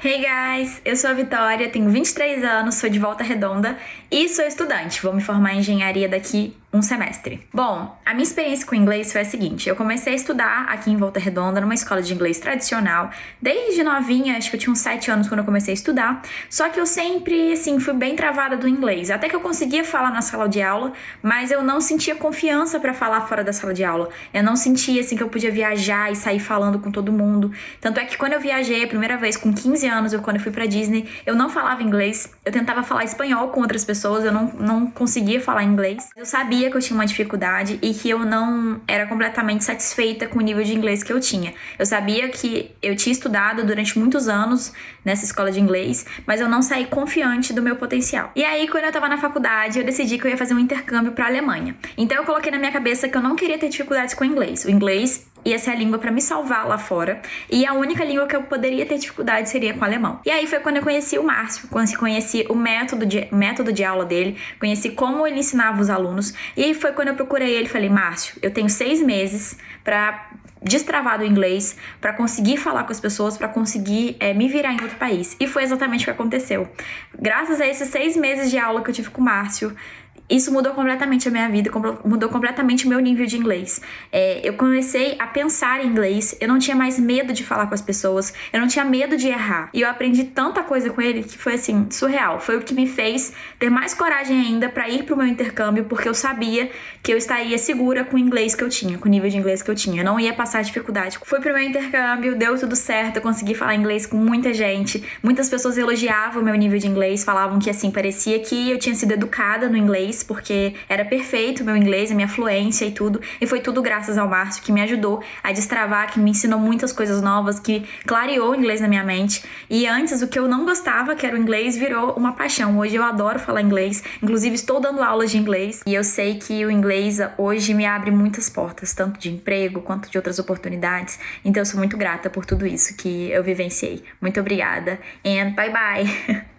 Hey guys, eu sou a Vitória, tenho 23 anos, sou de Volta Redonda e sou estudante. Vou me formar em engenharia daqui um semestre. Bom, a minha experiência com inglês foi a seguinte: eu comecei a estudar aqui em Volta Redonda, numa escola de inglês tradicional, desde novinha, acho que eu tinha uns 7 anos quando eu comecei a estudar, só que eu sempre, assim, fui bem travada do inglês, até que eu conseguia falar na sala de aula, mas eu não sentia confiança pra falar fora da sala de aula. Eu não sentia, assim, que eu podia viajar e sair falando com todo mundo. Tanto é que quando eu viajei a primeira vez com 15 anos, quando eu fui pra Disney, eu não falava inglês, eu tentava falar espanhol com outras pessoas, eu não conseguia falar inglês. Eu sabia que eu tinha uma dificuldade e que eu não era completamente satisfeita com o nível de inglês que eu tinha. Eu sabia que eu tinha estudado durante muitos anos nessa escola de inglês, mas eu não saí confiante do meu potencial. E aí, quando eu tava na faculdade, eu decidi que eu ia fazer um intercâmbio pra Alemanha. Então eu coloquei na minha cabeça que eu não queria ter dificuldades com o inglês. O inglês ia ser a língua pra me salvar lá fora, e a única língua que eu poderia ter dificuldade seria com o alemão. E aí foi quando eu conheci o Márcio, quando conheci o método de aula dele, conheci como ele ensinava os alunos, e aí foi quando eu procurei ele e falei: Márcio, eu tenho 6 meses pra destravar do inglês, pra conseguir falar com as pessoas, pra conseguir me virar em outro país. E foi exatamente o que aconteceu. Graças a esses 6 meses de aula que eu tive com o Márcio, isso mudou completamente a minha vida, mudou completamente o meu nível de inglês. Eu comecei a pensar em inglês, eu não tinha mais medo de falar com as pessoas, eu não tinha medo de errar. E eu aprendi tanta coisa com ele que foi, assim, surreal. Foi o que me fez ter mais coragem ainda pra ir pro meu intercâmbio, porque eu sabia que eu estaria segura com o inglês que eu tinha, com o nível de inglês que eu tinha. Eu não ia passar dificuldade. Fui pro meu intercâmbio, deu tudo certo, eu consegui falar inglês com muita gente. Muitas pessoas elogiavam o meu nível de inglês, falavam que, assim, parecia que eu tinha sido educada no inglês, porque era perfeito o meu inglês, a minha fluência e tudo, e foi tudo graças ao Márcio, que me ajudou a destravar, que me ensinou muitas coisas novas, que clareou o inglês na minha mente. E antes, o que eu não gostava, que era o inglês, virou uma paixão. Hoje eu adoro falar inglês, inclusive estou dando aulas de inglês, e eu sei que o inglês hoje me abre muitas portas, tanto de emprego quanto de outras oportunidades. Então eu sou muito grata por tudo isso que eu vivenciei. Muito obrigada, and bye bye!